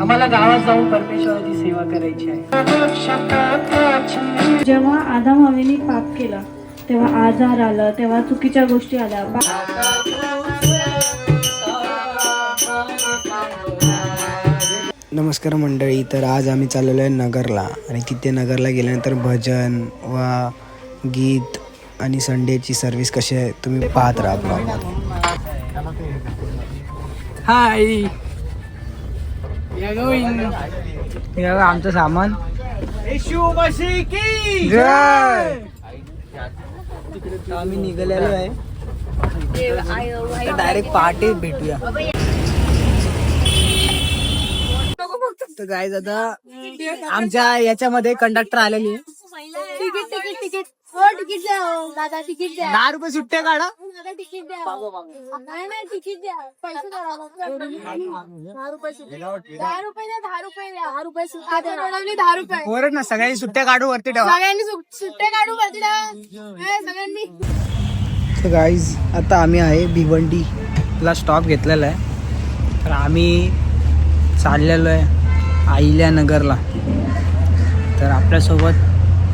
आम्हाला गावात जाऊन परमेश्वराची सेवा करायची आहे. जेव्हा आदम हवेने पाप केला तेव्हा आजार आला, तेव्हा चुकीच्या गोष्टी आल्या. नमस्कार मंडळी. तर आज आम्ही चाललेलो आहे नगरला आणि तिथे नगरला गेल्यानंतर भजन व गीत आणि संडेची सर्विस कशी आहे तुम्ही पाहत राहा ब्लॉगमध्ये. हाय, आमचं सामान आम्ही निघालेलो आहे. डायरेक्ट पहाटे भेटूया. तर गाईज आता आमच्या याच्यामध्ये कंडक्टर आलेली आहे. तिकीट 10 रुपये सुट्टे काढा. तिकीट द्या. नाही तिकीट द्या. पैसे द्या. 10 रुपये सुट्टे. 10 रुपये सुट्टे द्या. 10 रुपये. बरं ना, सगळ्यांनी सुट्ट्या काढू वरती ठेवा. सगळ्यांनी सुट्टे काढू वरती ठेवा. सगळ्यांनी. तर गाईज आता आम्ही आहे भिवंडीला स्टॉप घेतलेला आहे. तर आम्ही चाललेलो आहे आईल्या नगरला. तर आपल्यासोबत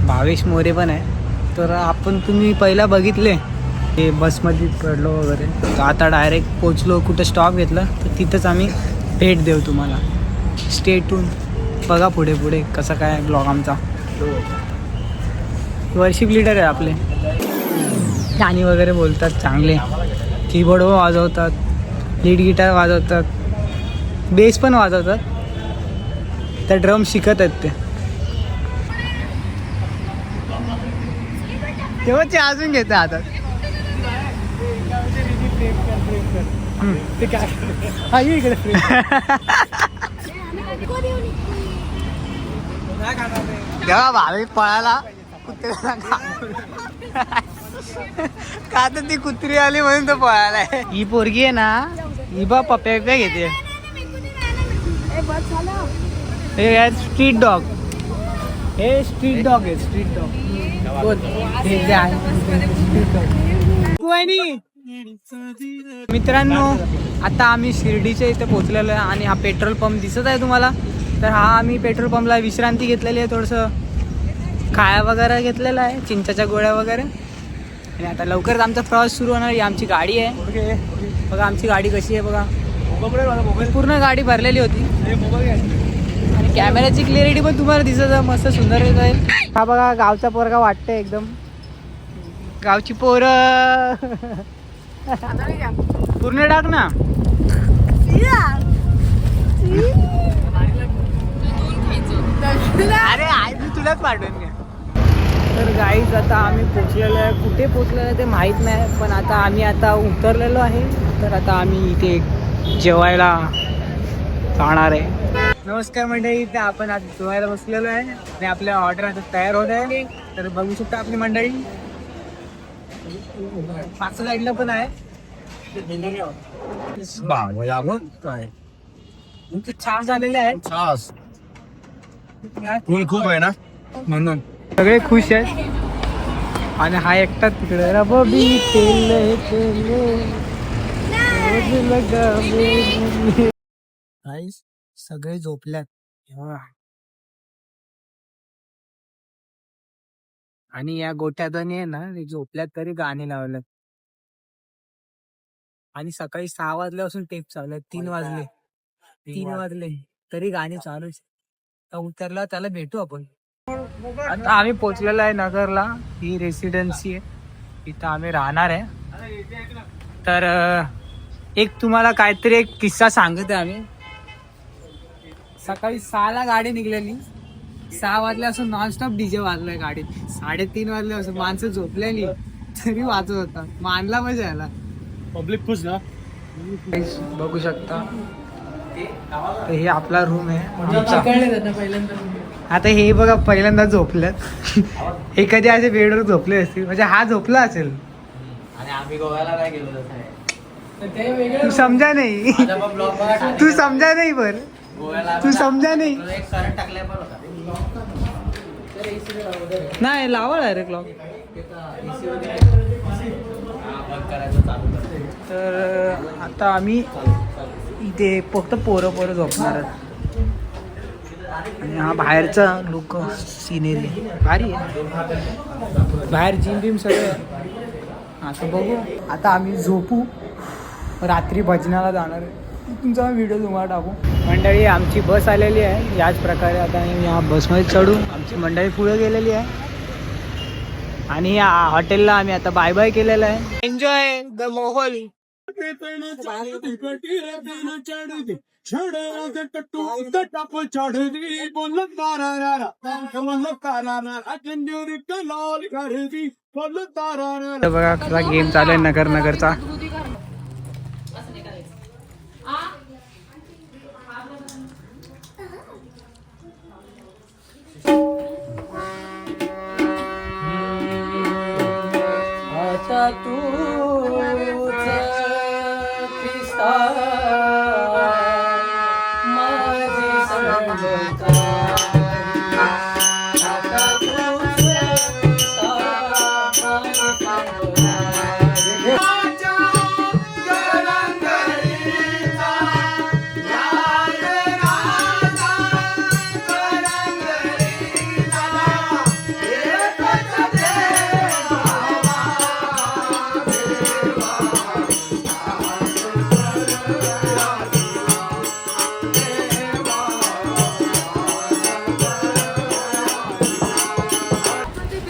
भावेश मोरे पण आहे. तर आपण तुम्ही पहिला बघितले ते बसमध्ये पडलो वगैरे. तर आता डायरेक्ट पोचलो, कुठं स्टॉप घेतला तर तिथंच आम्ही भेट देऊ तुम्हाला. स्टे ट्यून, बघा पुढे पुढे कसं काय ब्लॉग आमचा. वर्शिप लीडर आहे आपले. गाणी वगैरे बोलतात चांगले, कीबोर्ड वाजवतात, लीड गिटार वाजवतात, बेस पण वाजवतात. त्या ड्रम शिकत आहेत तेव्हाचे अजून घेते हातात. तेव्हा भावी पळाला कुत्र्याला का तर ती कुत्री आली म्हणून तो पळालाय. ही पोरगी आहे ना, ही बा पप्प्या घेते. हे स्ट्रीट डॉग, हे स्ट्रीट डॉग आहे. स्ट्रीट डॉग मित्रांनो, आता आम्ही शिर्डीच्या इथे पोहोचलेलो आहे आणि हा पेट्रोल पंप दिसत आहे तुम्हाला. तर हा आम्ही पेट्रोल पंपला विश्रांती घेतलेली आहे, थोडंसं खाया वगैरे घेतलेलं आहे, चिंचाच्या गोळ्या वगैरे. आणि आता लवकरच आमचा प्रवास सुरू होणार. ही आमची गाडी आहे, बघा आमची गाडी कशी आहे बघा. पूर्ण गाडी भरलेली होती आणि कॅमेऱ्याची क्लिअरिटी पण तुम्हाला दिसत आहे, मस्त सुंदर येत आहे. हा बघा गावचा पोरगा वाटतंय एकदम. गावची पोरं पूर्ण टाक ना. अरे आई मी तुलाच पाठवून घ्या. तर गाईज आता आम्ही पोचलेलो आहे. कुठे पोचलेलो आहे ते माहीत नाही, पण आता आम्ही आता उतरलेलो आहे. तर आता आम्ही इथे जेवायला जाणार आहे. नमस्कार मंडळी, इथे आपण आता जेवायला बसलेलो आहे आणि आपल्या ऑर्डर आता तयार होत आहे. तर बघू शकता आपली मंडळी. मागच्या साईडला पण आहे. छान झालेले आहे, खूप आहे ना म्हणून सगळे खुश आहेत. आणि हा एकटा तिकडे रबी तेल सगळे झोपल्यात. आणि या गोठ्यातनी आहे ना, झोपल्यात तरी गाणी लावल्यात. आणि सकाळी 6 वाजल्यापासून टेप चालू आहे. 3 वाजले तरी गाणी चालूच. उतरला त्याला भेटू आपण. आता आम्ही पोचलेलो आहे नगरला. ही रेसिडेन्सी आहे, इथं आम्ही राहणार आहे. तर एक तुम्हाला काहीतरी एक किस्सा सांगत आहे आम्ही. सकाळी 6ला गाडी निघलेली, 6 वाजल्यापासून नॉनस्टॉप डीजे वाजलाय गाडीत. 3:30 वाजल्यापासून माणसं झोपलेली तरी वाजत होता. मानला मजा यायला. पब्लिक खुश ना. बघू शकता हे आपला रूम आहे. आता हे बघा पहिल्यांदा झोपल्यात. हे कधी असे बेडवर झोपले असतील, म्हणजे हा झोपला असेल. आणि आम्ही गोव्याला काय गेलो तू समजा नाही, तू समजा नाही बर, तू समजा नाही. एक करंट टाकलाय पण होता. नाही लावा डायरेक्ट क्लॉक. तर आता आम्ही इथे फक्त पोरं झोपणार आहेत. आणि हा बाहेरचा लुक सिनेरी भारी आहे. बाहेर जिम बिम सगळं आहे. आता बघू, आता आम्ही झोपू, रात्री भजनाला जाणार आहे. तुमचा व्हिडिओ तुम्हाला टाकू. मंडळी आमची बस आलेली आहे. याच प्रकारे आता आम्ही या बसमध्ये चढू. आमची मंडळी पुढे गेलेली आहे आणि या हॉटेलला आम्ही आता बाय बाय केलेलं आहे. एन्जॉय द माहोल. बघा कसा गेम चालू आहे नगरचा. आता तूच ख्रिस्ता माझी संगता. आता तूच ख्रिस्ता माझी संगता.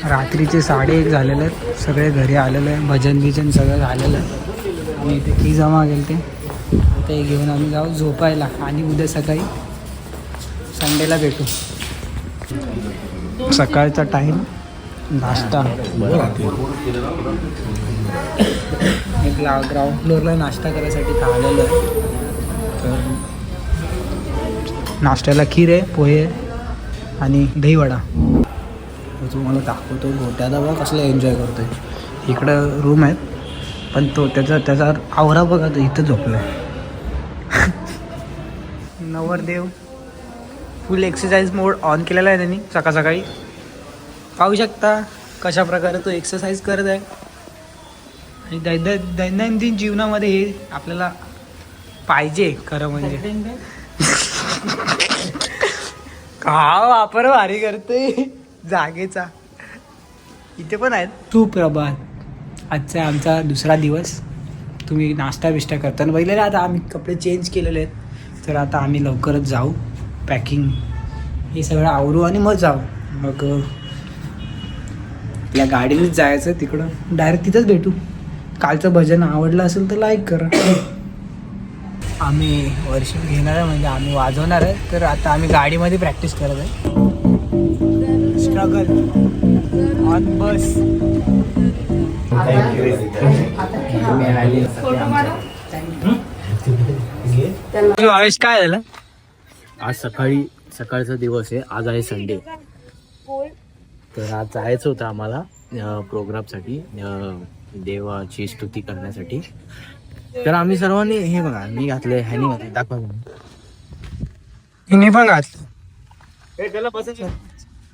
रात्रीचे 1:30 झालेले आहेत. सगळे घरी आलेले आहे. भजन बिजन सगळं झालेलं आहे. आम्ही इथे की जमा गेले ते घेऊन आम्ही जाऊ झोपायला आणि उद्या सकाळी संडेला भेटू. सकाळचा टाईम नाश्ता. ग्राउंड फ्लोअरला नाश्ता करायसाठी आलेलो आहे. तर नाश्त्याला खीर आहे, पोहे आहे आणि दहीवडा. तुम्हाला दाखवतो गोट्याला बघा कसला एन्जॉय करतोय. इकडं रूम आहेत पण तो त्याचा आवरा बघा तो इथं झोपला आहे. नवरदेव फुल एक्सरसाइज मोड ऑन केलेला आहे त्यांनी. सकाळी पाहू शकता कशा प्रकारे तो एक्सरसाइज करत आहे. आणि दैनंदिन जीवनामध्ये हे आपल्याला पाहिजे खरं म्हणजे. का वापर भारी करते जागेचा. इथे पण आहेत. सुप्रभात. आजचा आमचा दुसरा दिवस. तुम्ही नाश्ता बिष्टा करताना बघितलेलं. आता आम्ही कपडे चेंज केलेले आहेत. तर आता आम्ही लवकरच जाऊ. पॅकिंग हे सगळं आवरू आणि मग जाऊ. मग आपल्या गाडीनेच जायचं तिकडं. डायरेक्ट तिथंच भेटू. कालचं भजन आवडलं असेल तर लाईक करा. आम्ही वर्षिप घेणार आहे म्हणजे आम्ही वाजवणार आहे. तर आता आम्ही गाडीमध्ये प्रॅक्टिस करत आहे. स्ट्रगल ऑन बस. आवेश काय झालं? आज सकाळचा दिवस आहे. आज आहे संडे. तर आज जायचं होतं आम्हाला प्रोग्रामसाठी, देवाची स्तुती करण्यासाठी. तर आम्ही सर्वांनी हे बघा मी घातले, ह्यानी घातले, दाखवा. हिने पण घातलं.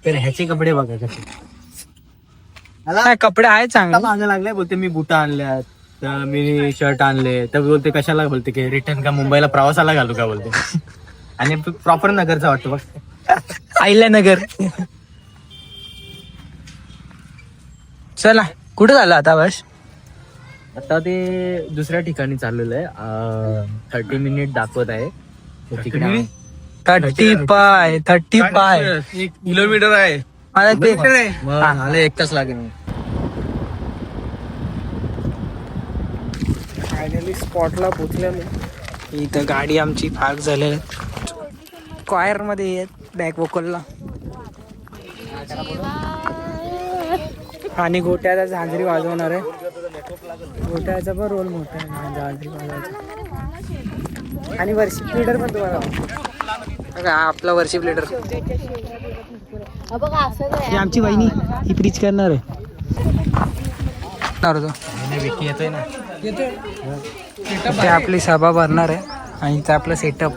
तर ह्याचे कपडे बघा कसे. काय कपडे आहेत चांगले. मागे लागले. बोलते मी बुटा आणल्यात, तर मी शर्ट आणले. तर बोलते कशाला, बोलते की रिटर्न का मुंबईला प्रवासाला घालू का बोलते. आणि प्रॉपर नगरचा वाटतो बघ. अहिल्यानगर. चला कुठे झालं आता बस? आता ते दुसऱ्या ठिकाणी चाललेलं आहे. 30 मिनिट दाखवत आहे. तिकडे 35 1 किलोमीटर आहे. मला 1 तास लागेल. फायनली स्पॉटला पोचलेलो. इथं गाडी आमची पार्क झालेली आहे. क्वायर मध्ये येत बॅक वोकलला. आणि गोट्याचा झांजरी वाजवणार आहे. गोट्याचा पण रोल मोठा आहे झांजरी वाजवायचा. आणि वर्शिप लीडर पण तुम्हाला बघा. आपला वर्शिप लीडर ही आमची वहिनी. ही प्रीच करणार आहे. येतोय ना. ते आपली सभा भरणार आहे आणि ते आपलं सेटअप.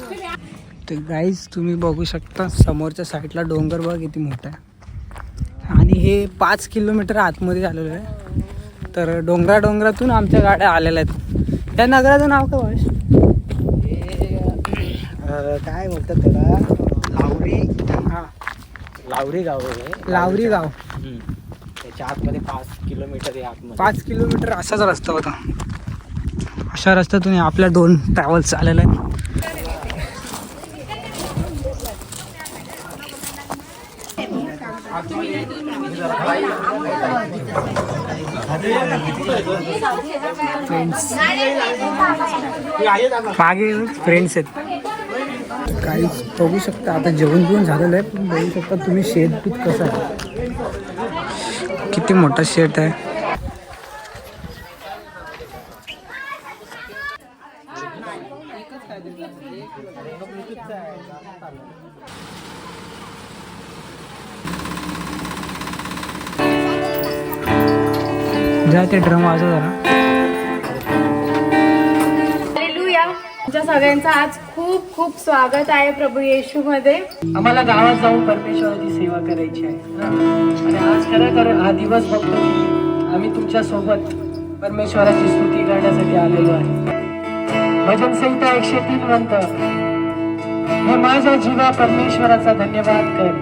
तर गाईज तुम्ही बघू शकता समोरच्या साईडला डोंगर बघा किती मोठा आहे. आणि हे 5 किलोमीटर आतमध्ये आलेलं आहे. तर डोंगरातून आमच्या गाड्या आलेल्या आहेत. त्या नगराचं नाव काय? काय बोलतात त्याला, लावरी. हा लावरी गाव आहे. लावरी गाव. त्याच्या आतमध्ये 5 किलोमीटर आहे आतमध्ये. 5 किलोमीटर असाच रस्ता होता. अशा रस्त्यातून आपल्या 2 ट्रॅव्हल्स आलेल्या आहेत. मागे फ्रेंड्स आहेत. काही बघू शकता आता जेवण बिवून झालेलं आहे. पण बघू शकता तुम्ही शेत कसं आहे, किती मोठा शेत आहे. जा ते ड्रम वाजव जरा. हालेलुया. तुमच्या सगळ्यांचं आज खूप खूप स्वागत आहे प्रभू येशू मध्ये. आम्हाला गावात जाऊन परमेश्वराची सेवा करायची आहे आणि आज खरं हा दिवस बघतो की आम्ही तुमच्या सोबत परमेश्वराची स्तुती करण्यासाठी आलेलो आहे. भजन संहिता 103 म्हणतं, हे माझ्या जीवा परमेश्वराचा धन्यवाद कर.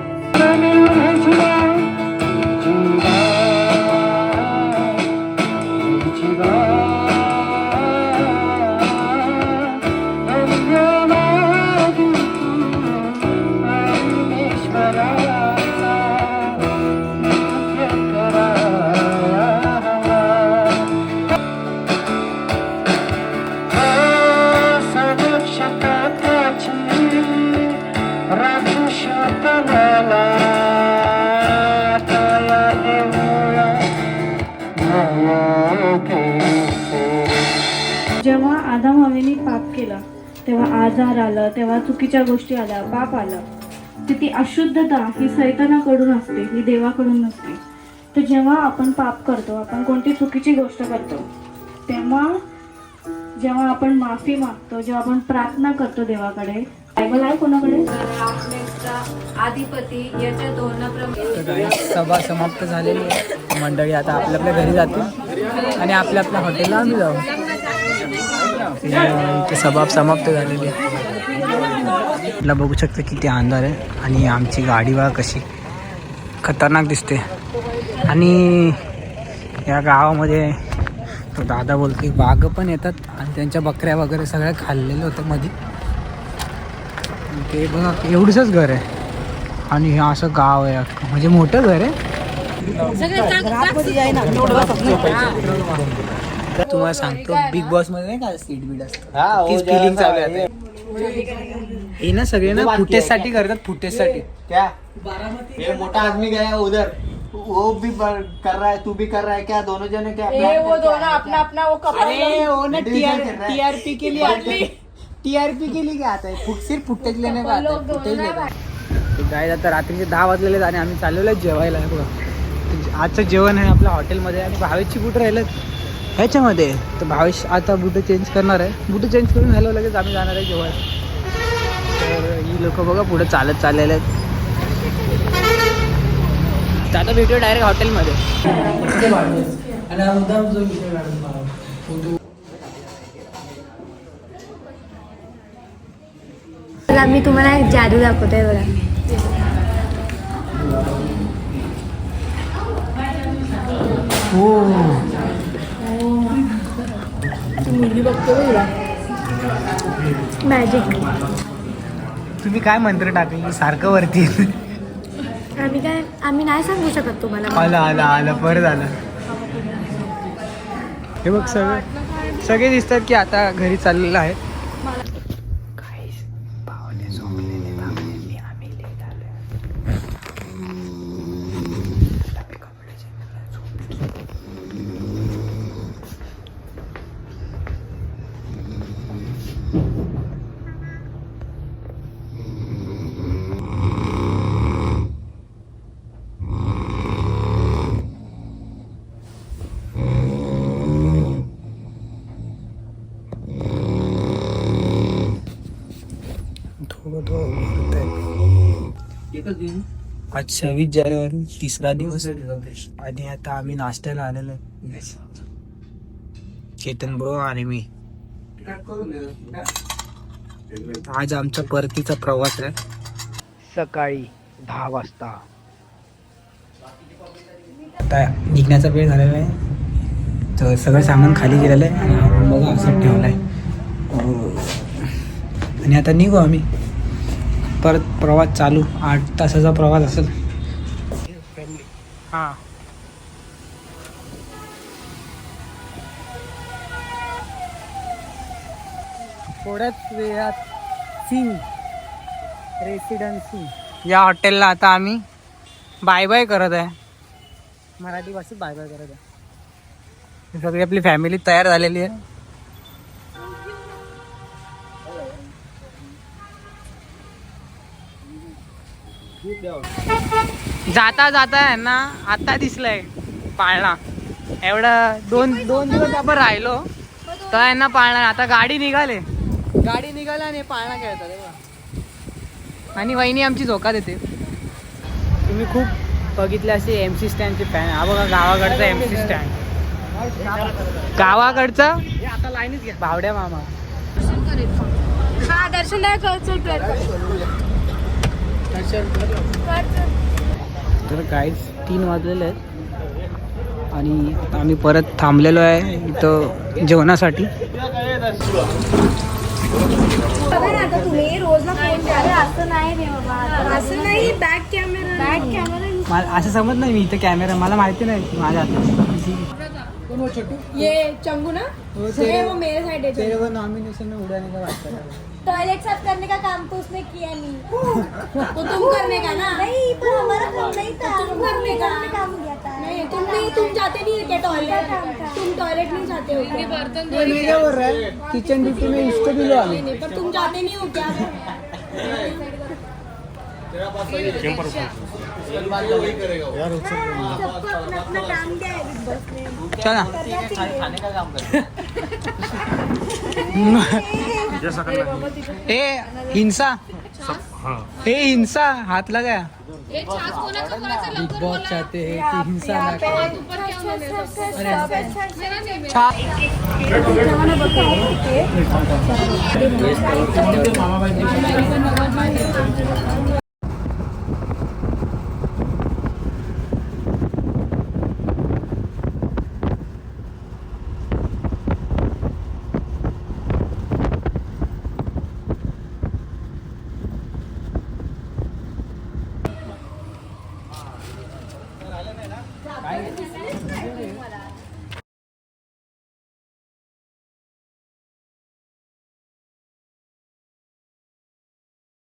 जेव्हा आदम हवेने पाप केला तेव्हा आजार आलं, तेव्हा चुकीच्या गोष्टी आल्या, पाप आलं. तर ती अशुद्धता ही सैतानाकडून असते, ही देवाकडून नसते. तर जेव्हा आपण पाप करतो, आपण कोणती चुकीची गोष्ट करतो, तेव्हा जेव्हा आपण माफी मागतो, जेव्हा आपण प्रार्थना करतो देवाकडे, बायबल आहे कोणाकडे, आधिपती याच्या धोरणाप्रमाणे. सभा समाप्त झालेली आहे. मंडळी आता आपल्या आपल्या घरी जातील आणि आपल्या आपल्या हॉटेलला आम्ही जाऊ. ते सभा समाप्त झालेली आहे. आपला बघू शकता किती अंधार आहे आणि आमची गाडी बघा कशी खतरनाक दिसते. आणि या गावामध्ये तो दादा बोलतो वाघ पण येतात आणि त्यांच्या बकऱ्या वगैरे सगळ्या खाल्लेलं होतं मध्ये. ते बघा एवढंच घर आहे आणि हे असं गाव आहे अख्खं, म्हणजे मोठं घर आहे. तुम्हाला सांगतो बिग बॉस मध्ये नाही का सीट बीट असतं, तीच फिलिंग चालू आहे. हे ना सगळे ना फुटेज साठी करतात, फुटेज साठी. क्या ये मोटा आदमी गया उधर, वो भी कर रहा है, तू भी कर रहा है, क्या दोनों जने क्या वो दोनों अपना अपना वो कपड़ा. अरे वो ना टीआरपी के लिए आते हैं, टीआरपी के लिए क्या आता है, सिर्फ फुटेज लेने का आता है, फुटेज लेने. काय आता रात्रीचे 10 वाजलेले आणि आम्ही चाललेलो आहे जेवायला. बघा आजचं जेवण आहे आपल्या हॉटेलमध्ये आणि भावेशची बूट राहिलेत ह्याच्यामध्ये. तर भावेश आता बूट चेंज करणार आहे. बूट चेंज करून झालं लगेच आम्ही जाणार आहे जेवायला. तर ही लोक बघा पुढे चालत चाललेले आहेत. तर आता भेटूया डायरेक्ट हॉटेलमध्ये. मी तुम्हाला एक जादू दाखवते बघा. मुलगी बघतो मॅजिक. तुम्ही काय मंत्र टाकले सारखं वरती? आम्ही नाही सांगू शकत तुम्हाला. आलं परत आलं. हे बघ सगळे दिसतात की आता घरी चाललेलं आहे. आज 26 जानेवारी 3रा दिवस आणि आता आम्ही नाश्त्याला आलेलो आहे. चेतन ब्रो आणि मी. आज आमचा परतीचा प्रवास आहे सकाळी 10 वाजता. आता निघण्याचा वेळ झालेला आहे तर सगळं सामान खाली गेलेलं आहे आणि आपण बघा असं ठेवलं आहे. आणि आता निघू आम्ही परत प्रवास चालू. 8 तासाचा प्रवास असेल. हां थोड्याच वेळात सिंग रेसिडेन्सी या हॉटेलला आता आम्ही बाय बाय करत आहे. मराठी भाषेत बाय बाय करत आहे. सगळी आपली फॅमिली तयार झालेली आहे. जाता जाता आहे ना आता दिसलंय पाळणा. एवढं दोन दिवस आपण राहिलो तर आहे ना पाळणा. आता गाडी निघाले आणि पाळणा खेळतात तेव्हा. आणि वहिनी आमची झोका देते. तुम्ही खूप बघितले असे MC स्टँडचे फॅन. हा बघा गावाकडचा MC स्टँड. गावाकडचा आता लाईनीच घ्या भावड्या मामा. हा दर्शन द्या करचल तर गाईज 3 वाजलेले आहेत आणि आता आम्ही परत थांबलेलो आहे इथं जेवणासाठी. बघा ना आता तुम्ही रोजला फोन द्या. असं नाही रे बाबा, असं नाही. बॅक कॅमेरा मला असं समज नाही. मी इथं कॅमेरा मला माहिती नाही माझ्या हातात. ये चंगू ना वो मेरे साइड है. तेरे को नॉमिनेशन में उड़ाने का बात कर रहा है. टॉयलेट साफ करने का काम तो उसने किया नहीं. तो तुम करने का ना. नहीं पर हमारा काम नहीं था. तुम करने का काम किया था. नहीं तुम जाते नहीं क्या टॉयलेट. तुम टॉयलेट नहीं जाते हो क्या? बर्तन ये मैं क्या बोल रहा है किचन ड्यूटी में इसको भी लो आगे. नहीं पर तुम जाते नहीं हो क्या? अपना काम क्या है बिग बॉस में. चल ना. खाने का काम कर. ए हिंसा ए हिंसा हाथ लगा. बिग बॉस चाहते हैं कि हिंसा ना करें. छा